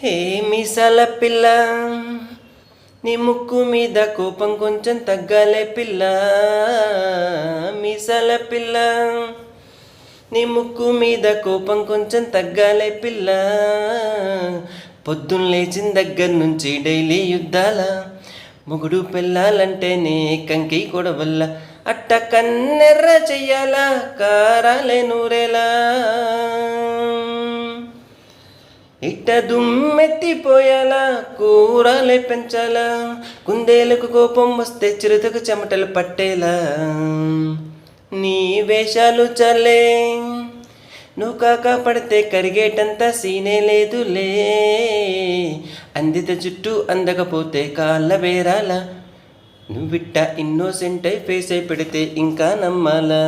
హే మీసాల పిల్ల, నీ ముక్కు మీద కోపం కొంచెం తగ్గాలే పిల్ల. మీసాల పిల్ల, నీ ముక్కు మీద కోపం కొంచెం తగ్గాలే పిల్ల. పొద్దున్న లేచిన దగ్గర నుంచి డైలీ యుద్ధాల, మొగుడు పెళ్ళాలంటేనే కంకి కొడవల్ల. అట్ట కన్నెర్ర చెయ్యాలా, కారాలే నూరేలా. ఇట్ట దుమ్మెత్తిపోయాలా, కూరలే పెంచాలా. కుందేలకు కోపం వస్తే చిరుతకు చెమటలు పట్టేలా. నీ వేషాలు చల్లే, నువ్వు కాక పడితే కరిగేటంత సీనే లేదులే. అందిత చుట్టూ అందకపోతే కాళ్ళ వేరాల. నువ్విట్ట ఇన్నోసెంట్ అయి ఫేస్ అయి పెడితే ఇంకా నమ్మాలా.